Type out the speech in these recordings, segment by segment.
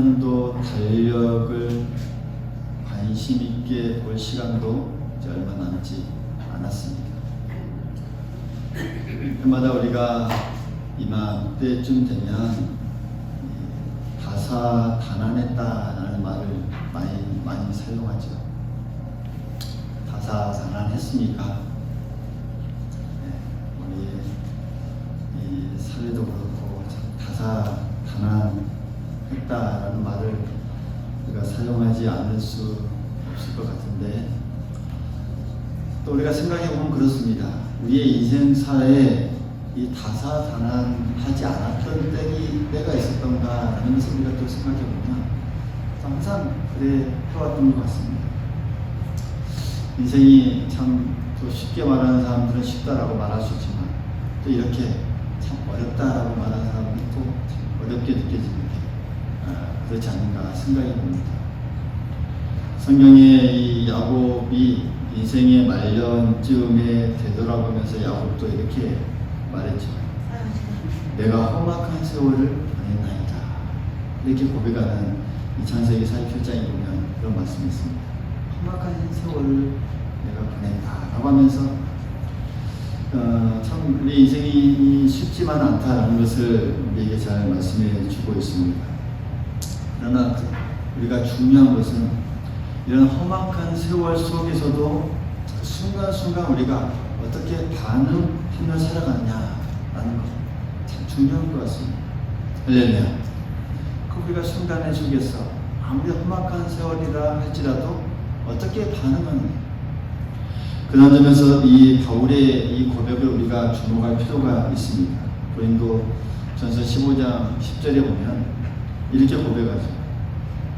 청년도 달력을 관심 있게 볼 시간도 이제 얼마 남지 않았습니다. 해마다 우리가 이맘때쯤 되면 다사다난했다라는 말을 많이 사용하죠. 다사다난했으니까 우리의 이 사회도 그렇고 다사다난했다라는 말을 우리가 사용하지 않을 수 없을 것 같은데, 또 우리가 생각해보면 그렇습니다. 우리의 인생사에 이 다사다난하지 않았던 때가 있었던가라는 것을 우리가 또 생각해보면 항상 그래 해왔던 것 같습니다. 인생이 참 또 쉽게 말하는 사람들은 쉽다라고 말할 수 있지만, 또 이렇게 참 어렵다라고 말하는 사람은 또 참 어렵게 느껴지는 게 그렇지 않는가 생각이 듭니다. 성경에 이 야곱이 인생의 말년쯤에 되돌아보면서 야곱도 이렇게 말했죠. 내가 험악한 세월을 보냈나이다. 이렇게 고백하는 이 창세기 48장에 보면 그런 말씀이 있습니다. 험악한 세월을 내가 보냈다라고 하면서 참 우리 인생이 쉽지만 않다라는 것을 우리에게 잘 말씀해 주고 있습니다. 그러나 우리가 중요한 것은 이런 험악한 세월 속에서도 순간순간 우리가 어떻게 반응하며 살아가냐라는 것 참 중요한 것 같습니다. 할렐루야. 우리가 순간의 속에서 아무리 험악한 세월이라 할지라도 어떻게 반응하느냐, 그런 점에서 이 바울의 이 고백을 우리가 주목할 필요가 있습니다. 고린도전서 15장 10절에 보면 이렇게 고백하죠.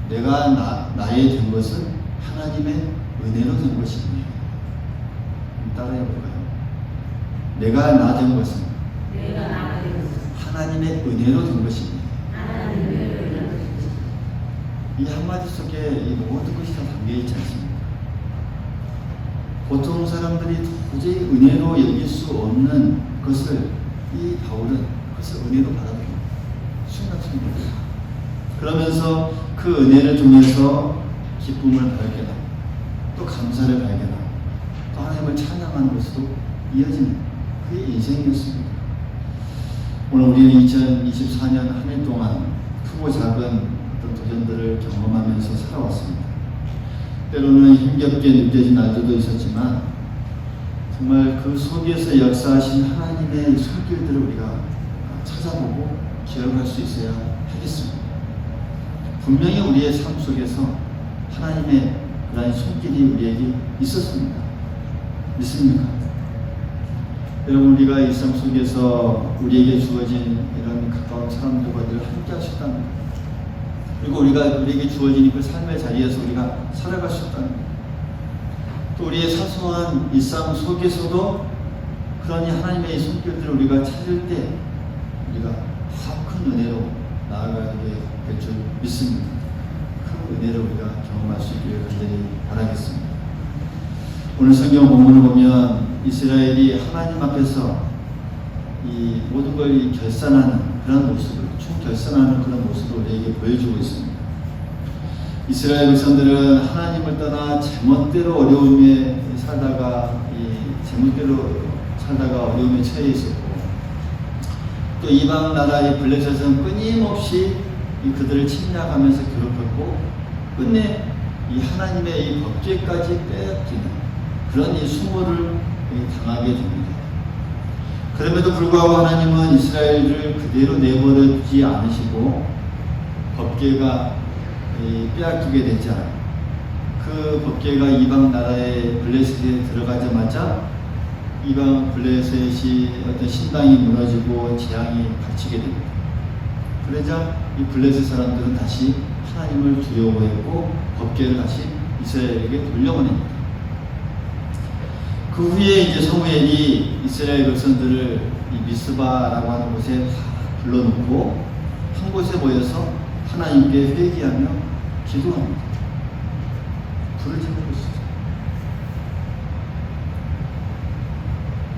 내가 나의 된 것은 하나님의 은혜로 된 것이니. 따라해볼까요? 내가 나 된 것은 하나님의 은혜로 된 것이니. 이 한마디 속에 이 모든 것이 다 담겨있지 않습니까? 보통 사람들이 도저히 은혜로 여길 수 없는 것을 이 바울은 그것을 은혜로 받아들입니다. 순간순간. 그러면서 그 은혜를 통해서 기쁨을 발견하고 또 감사를 발견하고 또 하나님을 찬양하는 것으로 이어지는 그의 인생이었습니다. 오늘 우리는 2024년 한 해 동안 크고 작은 어떤 도전들을 경험하면서 살아왔습니다. 때로는 힘겹게 느껴진 날들도 있었지만 정말 그 속에서 역사하신 하나님의 손길들을 우리가 찾아보고 기억할 수 있어야 하겠습니다. 분명히 우리의 삶 속에서 하나님의 그런 손길이 우리에게 있었습니다. 믿습니까? 여러분, 우리가 일상 속에서 우리에게 주어진 이런 가까운 사람들과 늘 함께 하셨다는 것, 그리고 우리에게 주어진 그 삶의 자리에서 우리가 살아갈 수 있다는 것, 또 우리의 사소한 일상 속에서도 그러니 하나님의 손길들을 우리가 찾을 때 우리가 더 큰 은혜로 나아가게 될 줄 믿습니다. 그 은혜를 우리가 경험할 수 있기를 간절히 바라겠습니다. 오늘 성경 본문을 보면 이스라엘이 하나님 앞에서 이 모든 걸 결산하는 그런 모습을, 총결산하는 그런 모습을 우리에게 보여주고 있습니다. 이스라엘 백성들은 하나님을 떠나 제멋대로 어려움에 살다가 어려움에 처해 있었고, 또 이방 나라의 블레셋은 끊임없이 그들을 침략하면서 괴롭혔고, 끝내 이 하나님의 이 법궤까지 빼앗기는 그런 이 수모를 당하게 됩니다. 그럼에도 불구하고 하나님은 이스라엘을 그대로 내버려 두지 않으시고 법궤가 빼앗기게 되자 그 법궤가 이방 나라의 블레셋에 들어가자마자 이방 블레셋이 어떤 신당이 무너지고 재앙이 닥치게 됩니다. 그러자 이 블레셋 사람들은 다시 하나님을 두려워했고 법궤를 다시 이스라엘에게 돌려보냅니다. 그 후에 이제 사무엘이 이스라엘 백성들을 이 미스바라고 하는 곳에 불러놓고 한 곳에 모여서 하나님께 회개하며 기도합니다. 불을 지르고 있어요.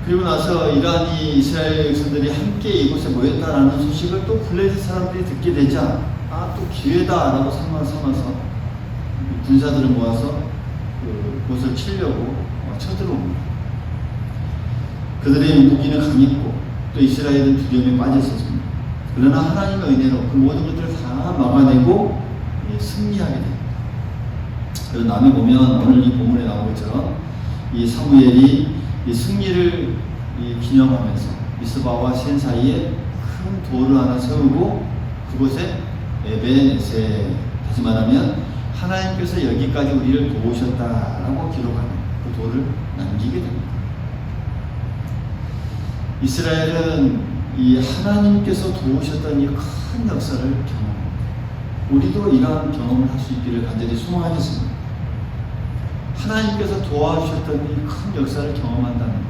그리고 나서 이러한 이 이스라엘 백성들이 함께 이곳에 모였다라는 소식을 또 블레셋 사람들이 듣게 되자 또 기회다라고 삼아서 군사들을 모아서 그곳을 치려고 쳐들어옵니다. 그들의 무기는 강했고 또 이스라엘은 두려움에 빠져 있었습니다. 그러나 하나님의 은혜로 그 모든 것들을 다 막아내고 승리하게 됩니다. 그래서 남에 보면 오늘 이 본문에 나온 것처럼 이 사무엘이 이 승리를 기념하면서 미스바와 센 사이에 큰 돌을 하나 세우고 그곳에 에벤에세, 다시 말하면 하나님께서 여기까지 우리를 도우셨다라고 기록하는 그 돌을 남기게 됩니다. 이스라엘은 이 하나님께서 도우셨던 이 큰 역사를 경험합니다. 우리도 이러한 경험을 할 수 있기를 간절히 소망하겠습니다. 하나님께서 도와주셨던 이 큰 역사를 경험한다는 것.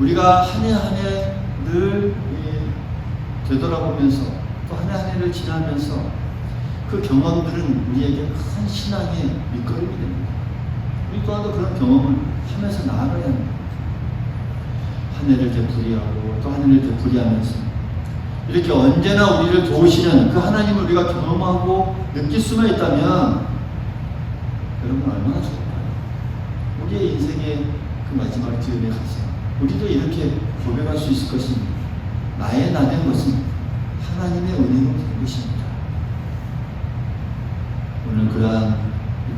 우리가 한 해 한 해 늘 되돌아보면서 또 한 해 한 해를 지나면서 그 경험들은 우리에게 큰 신앙의 밑거름이 됩니다. 우리 또한도 그런 경험을 하면서 나아가야 합니다. 한 해를 되풀이하고 또 한 해를 되풀이하면서 이렇게 언제나 우리를 도우시는 그 하나님을 우리가 경험하고 느낄 수만 있다면 여러분 얼마나 좋을까요? 우리의 인생의 그 마지막 즈음에 가서 우리도 이렇게 고백할 수 있을 것입니다. 나의 나된 것은 하나님의 은혜로 된 것입니다. 오늘 그러한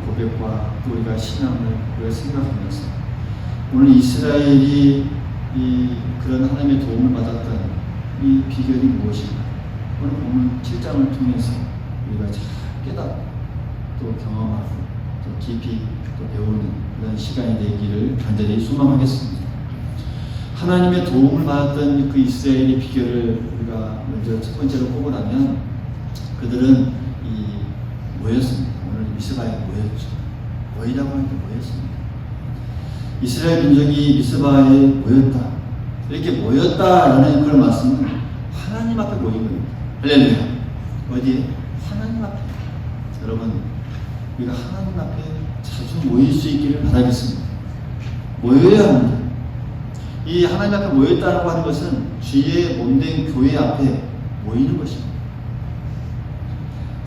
고백과 또 우리가 신앙을 우리가 생각하면서 오늘 이스라엘이 그런 하나님의 도움을 받았던 이 비결이 무엇인가? 오늘 본문 7장을 통해서 우리가 잘 깨닫고 또 경험하고 또 깊이 또 배우는 그런 시간이 되기를 간절히 소망하겠습니다. 하나님의 도움을 받았던 그 이스라엘의 비결을 우리가 먼저 첫 번째로 꼽으라면 그들은 모였습니다. 오늘 미스바에 모였죠. 모이라고 하는데 모였습니다. 이스라엘 민족이 미스바에 모였다. 이렇게 모였다라는 그런 말씀은 하나님 앞에 모인 겁니다. 할렐루야. 어디에? 하나님 앞에. 여러분, 우리가 하나님 앞에 자주 모일 수 있기를 바라겠습니다. 모여야 합니다. 이 하나님 앞에 모였다고 하는 것은 주의 몸된 교회 앞에 모이는 것입니다.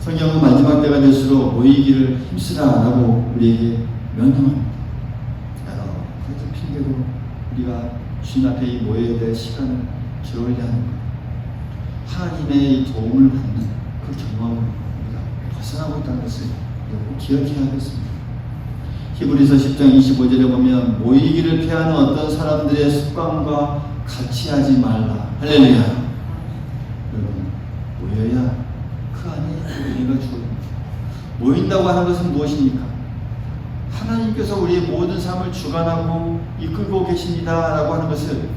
성경은 마지막 때가 될수록 모이기를 힘쓰라라고 우리에게 명령합니다. 여러 그것도 핑계로 우리가 주님 앞에 이 모여야 될 시간을 기울여야 하는 것. 하나님의 도움을 받는 그 경험을 우리가 벗어나고 있다는 것을 꼭 기억해야 하겠습니다. 히브리서 10장 25절에 보면 모이기를 피하는 어떤 사람들의 습관과 같이 하지 말라. 할렐루야. 여러분, 모여야 그 안에 우리가 주어집니다. 모인다고 하는 것은 무엇입니까? 하나님께서 우리의 모든 삶을 주관하고 이끌고 계십니다라고 하는 것을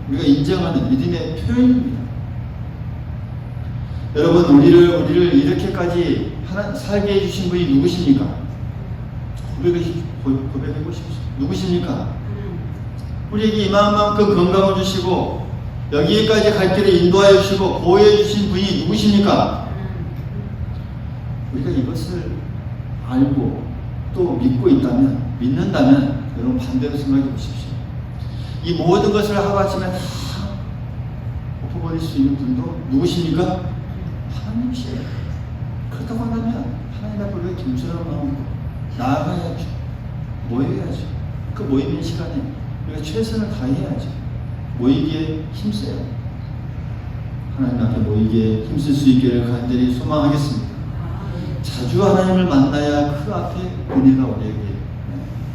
우리가 인정하는 믿음의 표현입니다. 여러분, 우리를 이렇게까지 살게 해주신 분이 누구십니까? 고백하고 싶으시죠? 누구십니까? 우리에게 이만큼 건강을 주시고 여기까지 갈 길을 인도하여 주시고 보호해 주신 분이 누구십니까? 우리가 이것을 알고 또 믿는다면 여러분 반대로 생각해 보십시오. 이 모든 것을 하루아침에 다 엎어버릴 수 있는 분도 누구십니까? 하나님이시에요. 그렇다고 한다면 하나님 앞에 우리가 겸손한 마음으로 나아가야죠. 모여야죠. 그 모이는 시간에 우리가 최선을 다해야죠. 모이기에 힘써요. 하나님 앞에 모이기에 힘쓸 수 있기를 간절히 소망하겠습니다. 자주 하나님을 만나야 그 앞에 은혜가 우리에게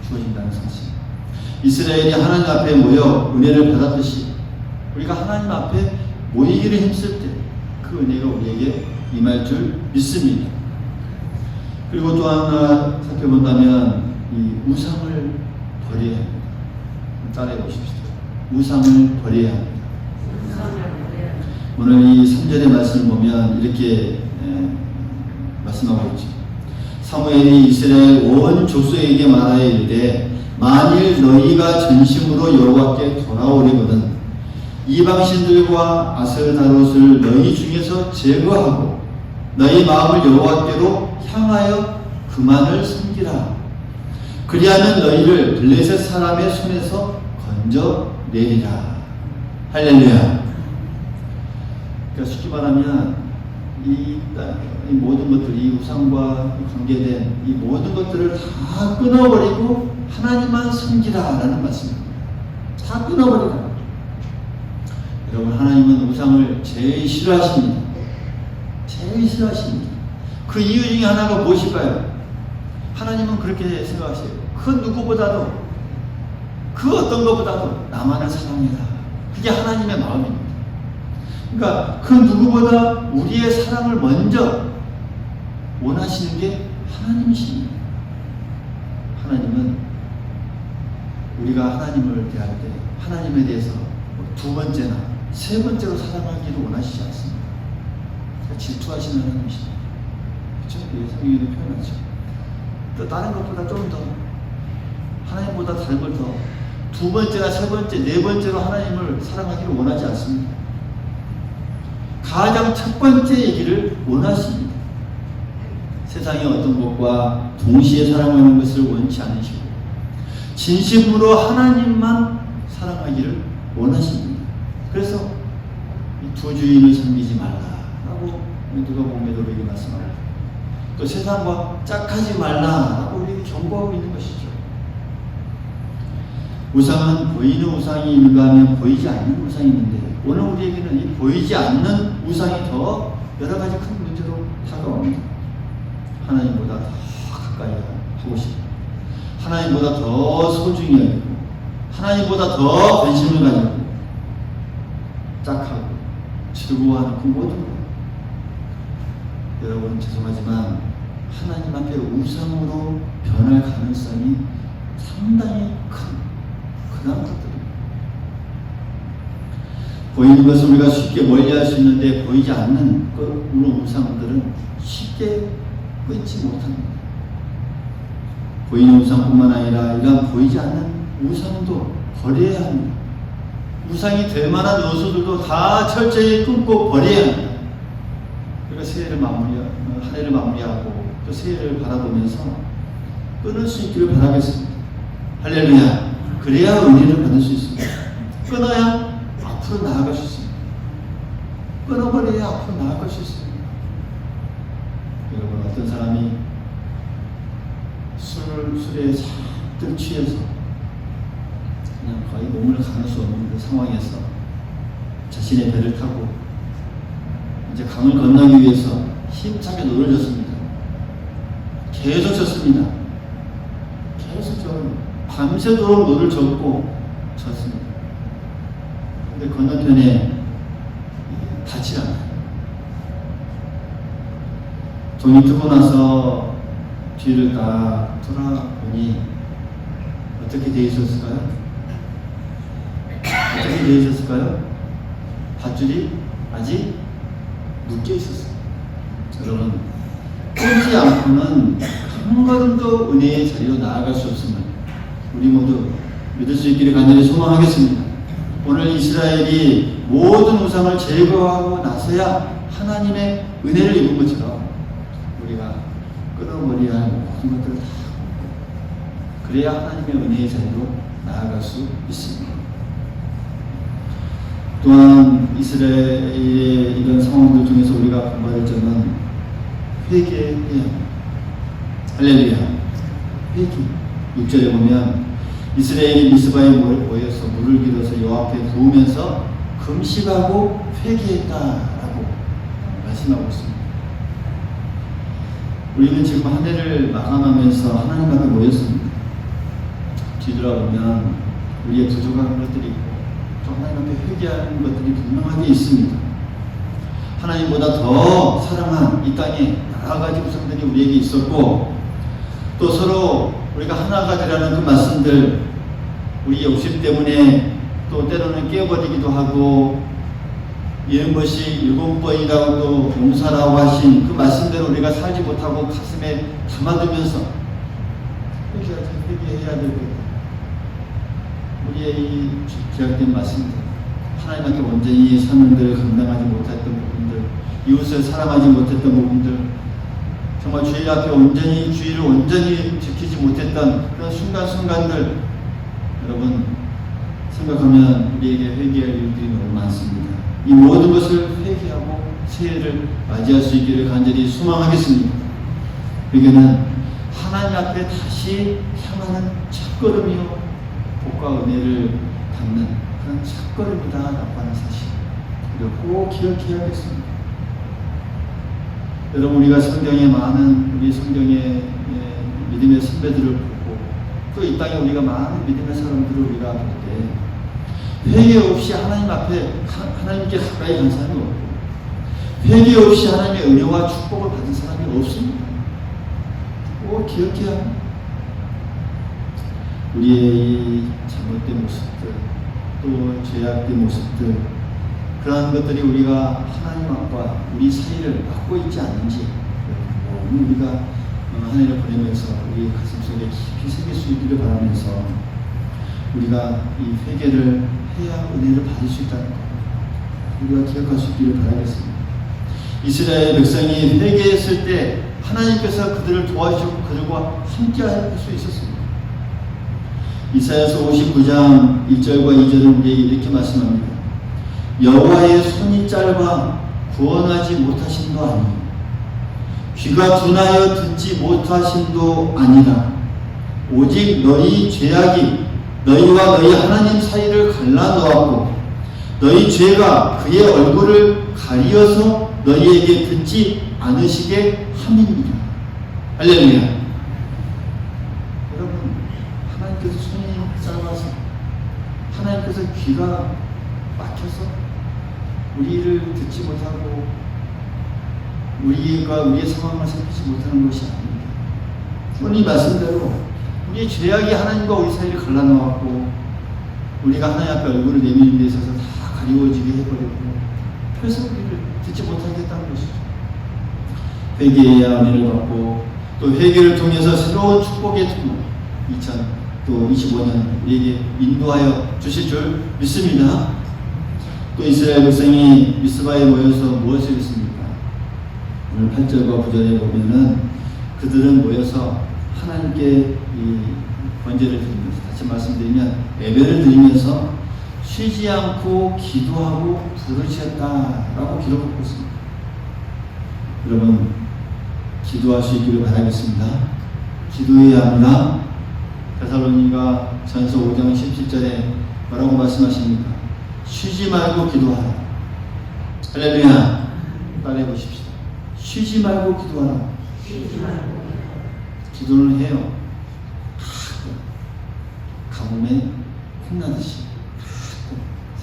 주어진다는 사실. 이스라엘이 하나님 앞에 모여 은혜를 받았듯이 우리가 하나님 앞에 모이기를 힘쓸 때 그 은혜가 우리에게 임할 줄 믿습니다. 그리고 또 하나 살펴본다면 이 우상을 버려야 합니다. 따라해 보십시오. 우상을 버려야 합니다. 오늘 이 3절의 말씀을 보면 이렇게 말씀하고 있죠. 사무엘이 이스라엘 온 족속에게 말하여 이르되 만일 너희가 전심으로 여호와께 돌아오려거든 이방신들과 아스타롯을 너희 중에서 제거하고 너희 마음을 여호와께로 향하여 그만을 섬기라. 그리하면 너희를 블레셋 사람의 손에서 건져내리라. 할렐루야. 그러니까 쉽게 말하면 이 모든 것들, 이 우상과 관계된 이 모든 것들을 다 끊어버리고 하나님만 섬기라라는 말씀입니다. 다 끊어버리라. 여러분, 하나님은 우상을 제일 싫어하십니다. 제일 싫어하십니다. 그 이유 중에 하나가 무엇일까요? 하나님은 그렇게 생각하세요. 그 누구보다도, 그 어떤 것보다도 나만을 사랑해라. 그게 하나님의 마음입니다. 그러니까 그 누구보다 우리의 사랑을 먼저 원하시는 게 하나님이십니다. 하나님은 우리가 하나님을 대할 때 하나님에 대해서 두 번째나 세 번째로 사랑하기를 원하시지 않습니다. 그러니까 질투하시는 하나님이십니다. 그렇죠? 성경에도 표현하죠. 또 다른 것보다 좀 더 하나님보다 다른 걸 더 두 번째나 세 번째, 네 번째로 하나님을 사랑하기를 원하지 않습니다. 가장 첫 번째 얘기를 원하십니다. 세상의 어떤 것과 동시에 사랑하는 것을 원치 않으시고 진심으로 하나님만 사랑하기를 원하십니다. 그래서 이 두 주인을 섬기지 말라라고 누가복음에도 우리에게 말씀합니다. 또 세상과 짝하지 말라라고 우리에게 경고하고 있는 것이죠. 우상은 보이는 우상이 있는가 하면 보이지 않는 우상이 있는데, 오늘 우리에게는 이 보이지 않는 우상이 더 여러 가지 큰 문제로 다가옵니다. 하나님보다 더 가까이 하고 싶고, 하나님보다 더 소중히 여기고, 하나님보다 더 관심을 가지고, 짝하고 즐거워하는 그 모든 것. 여러분, 죄송하지만 하나님 앞에 우상으로 변할 가능성이 상당히 큰 그런 것들입니다. 보이는 것을 우리가 쉽게 멀리할 수 있는데 보이지 않는 그런 우상들은 쉽게 끊지 못합니다. 보이는 우상뿐만 아니라 이런 보이지 않는 우상도 버려야 합니다. 우상이 될 만한 요소들도 다 철저히 끊고 버려야 합니다. 우리가 새해를 한 해를 마무리하고 또 새해를 바라보면서 끊을 수 있기를 바라겠습니다. 할렐루야. 그래야 은혜를 받을 수 있습니다. 끊어야 앞으로 나아갈 수 있습니다. 끊어버려야 앞으로 나아갈 수 있습니다. 여러분, 어떤 사람이 술에 잔뜩 취해서 그냥 거의 몸을 가눌 수 없는 그 상황에서 자신의 배를 타고 이제 강을 건너기 위해서 힘차게 노를 졌습니다. 계속 졌습니다. 계속 져요. 밤새도록 노를 젓고 졌습니다. 근데 건너편에 닿지 않아요. 돈이 뜨고 나서 뒤를 딱 돌아보니 어떻게 되어 있었을까요? 어떻게 되어 있었을까요? 밧줄이 아직 묶여 있었어요. 여러분, 끊지 않고는 한 걸음도 은혜의 자리로 나아갈 수 없음을 우리 모두 믿을 수 있기를 간절히 소망하겠습니다. 오늘 이스라엘이 모든 우상을 제거하고 나서야 하나님의 은혜를 입은 것처럼 우리가 끊어버려야 할 모든 것들을 다 끊고 그래야 하나님의 은혜의 자리로 나아갈 수 있습니다. 또한 이스라엘의 이런 상황들 중에서 우리가 공부할 점은 회개해야 합니다. 할렐루야. 회개. 6절에 보면 이스라엘이 미스바에 모여서 물을 길어서 여호와 앞에 부으면서 금식하고 회개했다라고 말씀하고 있습니다. 우리는 지금 한 해를 마감하면서 하나님 앞에 모였습니다. 뒤돌아보면 우리의 부족한 것들이 있고 또 하나님 앞에 회개하는 것들이 분명하게 있습니다. 하나님보다 더 사랑한 이 땅에 여러 가지 우상들이 우리에게 있었고 또 서로 우리가 하나가 되라는 그 말씀들 우리 욕심 때문에 또 때로는 깨어버리기도 하고 이런 것이 7번이라고 또 용서라고 하신 그 말씀대로 우리가 살지 못하고 가슴에 담아두면서 회개해야 될 것. 우리의 이 기약된 말씀들 하나님 앞에 온전히 사명들을 감당하지 못했던 부분들 이웃을 사랑하지 못했던 부분들 정말 주의 앞에 온전히 주의를 온전히 지키지 못했던 그런 순간순간들 여러분 생각하면 우리에게 회개할 일들이 너무 많습니다. 이 모든 것을 회개하고 새해를 맞이할 수 있기를 간절히 소망하겠습니다. 회개는 하나님 앞에 다시 향하는 첫걸음이요 복과 은혜를 받는 그런 첫걸음이다라고 하는 사실, 우리가 꼭 기억해야겠습니다. 여러분, 우리가 성경에 많은 우리 성경의 믿음의 선배들을 보고 또 이 땅에 우리가 많은 믿음의 사람들을 우리가 볼 때 회개 없이 하나님 앞에 하나님께 가까이 간 사람이 없고 회개 없이 하나님의 은혜와 축복을 받은 사람이 없습니다. 꼭 기억해야 합니다. 우리의 이 잘못된 모습들, 또 죄악된 모습들, 그러한 것들이 우리가 하나님 앞과 우리 사이를 막고 있지 않는지 우리가 하나님을 보내면서 우리 가슴속에 깊이 새길 수 있기를 바라면서 우리가 이 회개를 해야 은혜를 받을 수 있다는 것, 우리가 기억할 수 있기를 바라겠습니다. 이스라엘 백성이 회개했을 때 하나님께서 그들을 도와주시고 그들과 함께 할 수 있었습니다. 이사야서 59장 1절과 2절은 우리에게 이렇게 말씀합니다. 여호와의 손이 짧아 구원하지 못하심도 아니요 귀가 둔하여 듣지 못하심도 아니라 오직 너희 죄악이 너희와 너희 하나님 사이를 갈라놓았고 너희 죄가 그의 얼굴을 가리어서 너희에게 듣지 않으시게 함입니다. 할렐루야. 여러분, 하나님께서 손이 짧아서 하나님께서 귀가 막혀서 우리를 듣지 못하고 우리가 우리의 상황을 살피지 못하는 것이 아닙니다. 오늘 이 말씀대로 우리의 죄악이 하나님과 우리 사이를 갈라놓았고 우리가 하나님 앞에 얼굴을 내미는 데 있어서 다 가리워지게 해버리고 그래서 우리를 듣지 못하게 했다는 것이죠. 회개해야 은혜를 받고 또 회개를 통해서 새로운 축복의 통로 2025년 우리에게 인도하여 주실 줄 믿습니다. 또 이스라엘 백성이 미스바에 모여서 무엇을 했습니까? 오늘 8절과 9절에 보면은 그들은 모여서 하나님께 이 번제를 드리면서, 다시 말씀드리면 예배를 드리면서 쉬지 않고 기도하고 부르짖었다라고 기록하고 있습니다. 여러분, 기도할 수 있기를 바라겠습니다. 기도해야 합니다. 데살로니가 전서 5장 17절에 뭐라고 말씀하십니까? 쉬지 말고 기도하라. 할렐루야. 따라해 보십시오. 쉬지 말고 기도하라. 쉬지 말고 기도를 해요. 가뭄에 콩나듯이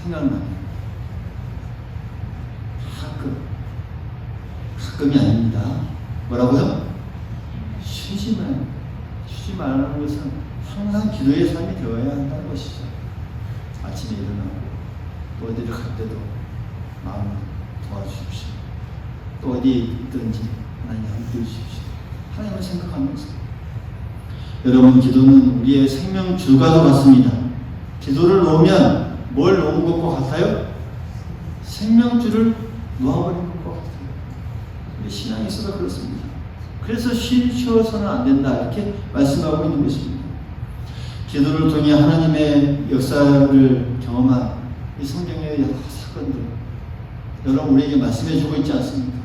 생각나요. 가끔이 아닙니다. 뭐라고요? 쉬지 말라는 것은 항상 기도의 삶이 되어야 한다는 것이죠. 아침에 일어나고 또 어디를 갈 때도 마음을 도와주십시오. 또 어디에 있든지 하나님 함께 해주십시오. 하나님을 생각하면서. 여러분, 기도는 우리의 생명줄과도 같습니다. 기도를 놓으면 뭘 놓은 것과 같아요? 생명줄을 놓아버린 것과 같아요. 우리 신앙에 있어서 그렇습니다. 그래서 쉬어서는 안 된다 이렇게 말씀하고 있는 것입니다. 기도를 통해 하나님의 역사를 경험한 이 성경의 여러 사건들 여러분 우리에게 말씀해 주고 있지 않습니까?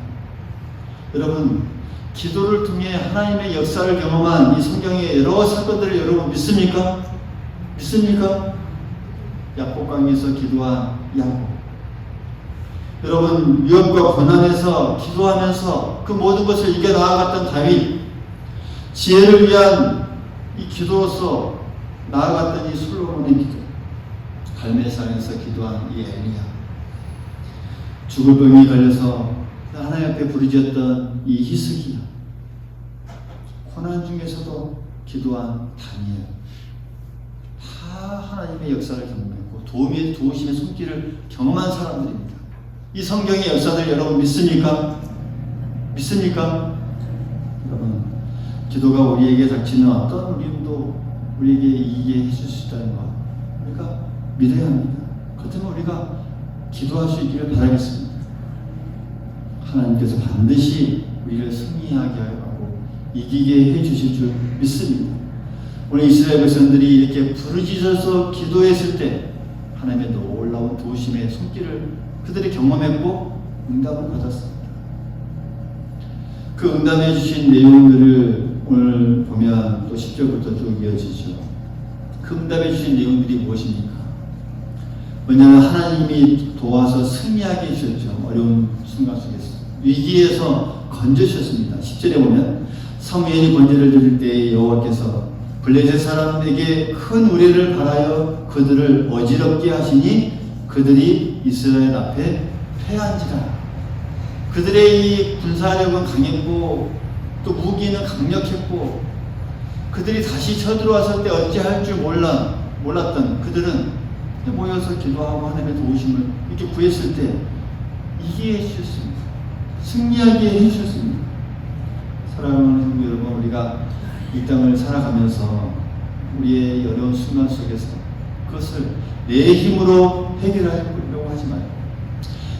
여러분, 기도를 통해 하나님의 역사를 경험한 이 성경의 여러 사건들을 여러분 믿습니까? 믿습니까? 야복강에서 기도한 야복, 여러분 위협과 고난에서 기도하면서 그 모든 것을 이겨나아갔던 다윗, 지혜를 위한 이 기도로서 나아갔던 이 솔로몬의 기도, 갈멜산에서 기도한 이 엘리야, 죽을 병이 걸려서 하나님 앞에 부르짖었던 이 히스기야, 고난 중에서도 기도한 다니엘, 다 하나님의 역사를 경험했고 도우심의 손길을 경험한 사람들입니다. 이 성경의 역사들 여러분 믿습니까? 믿습니까? 여러분, 기도가 우리에게 닥치는 어떤 어려움도 우리에게 이기게 해줄 수 있다는 것 우리가 믿어야 합니다. 그렇다면 우리가 기도할 수 있기를 바라겠습니다. 하나님께서 반드시 우리를 승리하게 하고 이기게 해주실 줄 믿습니다. 오늘 이스라엘 백성들이 이렇게 부르짖어서 기도했을 때 하나님의 놀라운 도우심의 손길을 그들이 경험했고 응답을 받았습니다. 그 응답해 주신 내용들을 오늘 보면 또 10절부터 쭉 이어지죠. 그 응답해 주신 내용들이 무엇입니까? 왜냐하면 하나님이 도와서 승리하게 해주셨죠. 어려운 순간 속에서 위기에서 건져주셨습니다. 10절에 보면 사무엘이 번제를 드릴 때에 여호와께서 블레셋 사람에게 큰 우레를 발하여 그들을 어지럽게 하시니 그들이 이스라엘 앞에 패한지라. 그들의 이 군사력은 강했고 또 무기는 강력했고 그들이 다시 쳐들어왔을 때 어찌할 줄 몰랐던 그들은 모여서 기도하고 하나님의 도우심을 이렇게 구했을 때 이기게 해주셨습니다. 승리하게 해주셨습니다. 사랑하는 성도 여러분, 우리가 이 땅을 살아가면서 우리의 어려운 순간 속에서 그것을 내 힘으로 해결하려고 하지 말고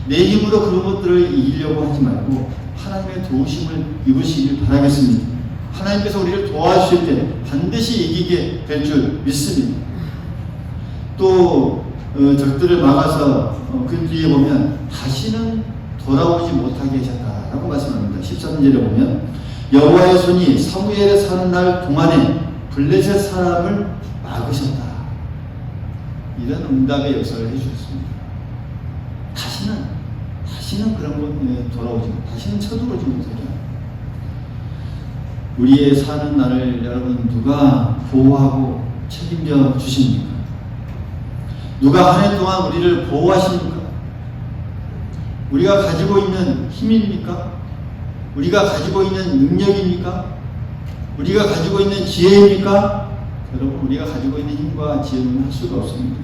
내 힘으로 그런 것들을 이기려고 하지 말고 하나님의 도우심을 입으시길 바라겠습니다. 하나님께서 우리를 도와주실 때 반드시 이기게 될 줄 믿습니다. 또 적들을 막아서 그 뒤에 보면 다시는 돌아오지 못하게 하셨다라고 말씀합니다. 13절에 보면 여호와의 손이 사무엘에 사는 날 동안에 블레셋 사람을 막으셨다. 이런 응답의 역사를 해주셨습니다. 다시는 그런 것 돌아오지 다시는 쳐들어오지 못하게. 우리의 사는 날을 여러분 누가 보호하고 책임져 주십니까? 누가 한 해 동안 우리를 보호하십니까? 우리가 가지고 있는 힘입니까? 우리가 가지고 있는 능력입니까? 우리가 가지고 있는 지혜입니까? 여러분, 우리가 가지고 있는 힘과 지혜는 할 수가 없습니다.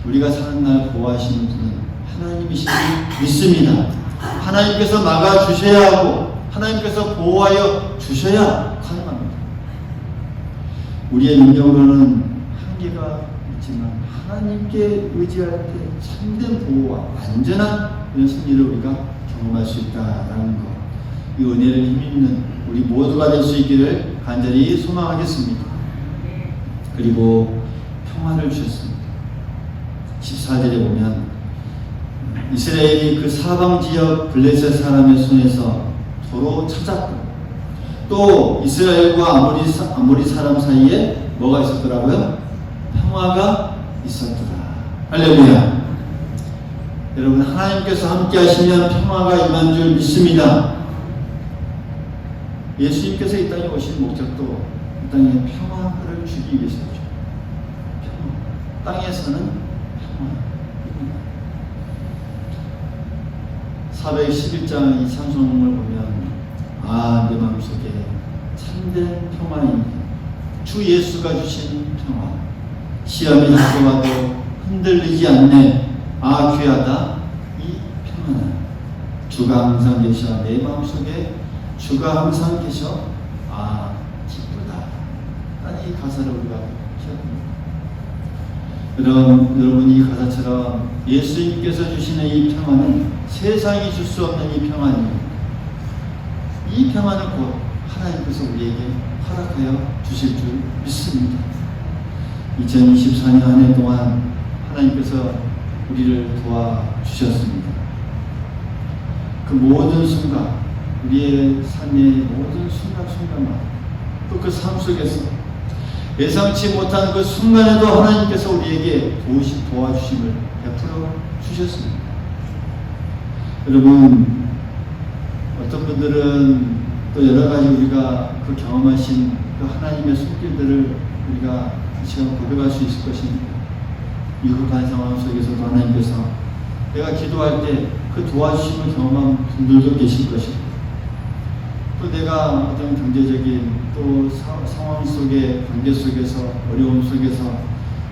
우리가 사는 날 보호하시는 분은 하나님이시길 믿습니다. 하나님께서 막아주셔야 하고 하나님께서 보호하여 주셔야 가능합니다. 우리의 능력으로는 한계가 있지만 하나님께 의지할 때 참된 보호와 완전한 이런 승리를 우리가 경험할 수 있다라는 것, 이 은혜를 힘입는 우리 모두가 될 수 있기를 간절히 소망하겠습니다. 그리고 평화를 주셨습니다. 14절에 보면 이스라엘이 그 사방 지역 블레셋 사람의 손에서 도로 찾았고 또 이스라엘과 아모리 사람 사이에 뭐가 있었더라고요? 평화가 있었더라. 할렐루야. 여러분, 하나님께서 함께 하시면 평화가 임한 줄 믿습니다. 예수님께서 이 땅에 오신 목적도 이 땅에 평화를 주기 위해서죠. 평화. 땅에서는 평화. 411장 이 찬송을 보면 내 마음속에 참된 평화인 주 예수가 주신 평화, 시험이 다가와도 흔들리지 않네. 귀하다 이 평안은 주가 항상 계셔. 내 마음속에 주가 항상 계셔. 기쁘다. 이 가사를 우리가 기억합니다. 여러분, 이 가사처럼 예수님께서 주시는 이 평안은 세상이 줄 수 없는 이 평안입니다. 이 평안을 곧 하나님께서 우리에게 허락하여 주실 줄 믿습니다. 2024년 한 해 동안 하나님께서 우리를 도와주셨습니다. 그 모든 순간, 우리의 삶의 모든 순간마다 또 그 삶 속에서 예상치 못한 그 순간에도 하나님께서 우리에게 도와주심을 베풀어 주셨습니다. 여러분, 어떤 분들은 또 여러 가지 우리가 그 경험하신 그 하나님의 손길들을 우리가 지금 고백할 수 있을 것입니다. 위급한 상황 속에서도 하나님께서 내가 기도할 때 그 도와주심을 경험한 분들도 계실 것입니다. 또 내가 어떤 경제적인 또 상황 속에, 관계 속에서, 어려움 속에서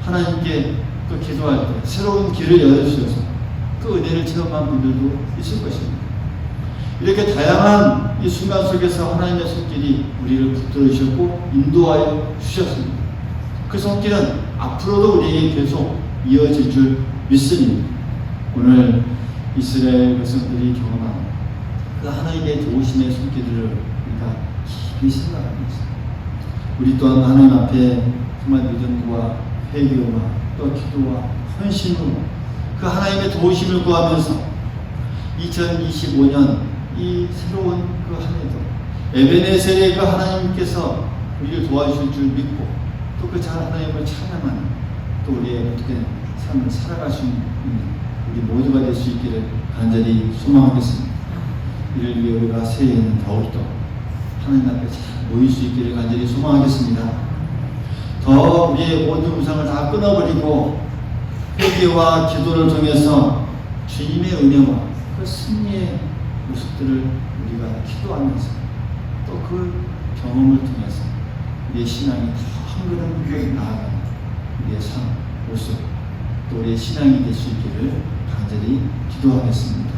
하나님께 또 기도할 때 새로운 길을 열어주셔서 그 은혜를 체험한 분들도 있을 것입니다. 이렇게 다양한 이 순간 속에서 하나님의 손길이 우리를 붙들어 주셨고 인도하여 주셨습니다. 그 손길은 앞으로도 우리에게 계속 이어질 줄 믿습니다. 오늘 이스라엘 백성들이 경험한 그 하나님의 도우심의 손길을 우리가 깊이 생각하면서 우리 또한 하나님 앞에 정말 믿음과 회개와 또 기도와 헌신으로 그 하나님의 도우심을 구하면서 2025년 이 새로운 그 한 해도 에베네셀의 그 하나님께서 우리를 도와주실 줄 믿고 또 그 하나님을 찬양하는 또 우리의 어떻게 삶을 살아갈 수 있는 우리 모두가 될 수 있기를 간절히 소망하겠습니다. 이를 위해 우리가 새해에는 더욱더 하나님 앞에 잘 모일 수 있기를 간절히 소망하겠습니다. 더 우리의 모든 우상을 다 끊어버리고 회개와 기도를 통해서 주님의 은혜와 그 승리의 모습들을 우리가 기도하면서 또 그 경험을 통해서 우리의 신앙이 더 한 걸음 나아가는 우리의 삶, 모습, 또 우리의 신앙이 될 수 있기를 간절히 기도하겠습니다.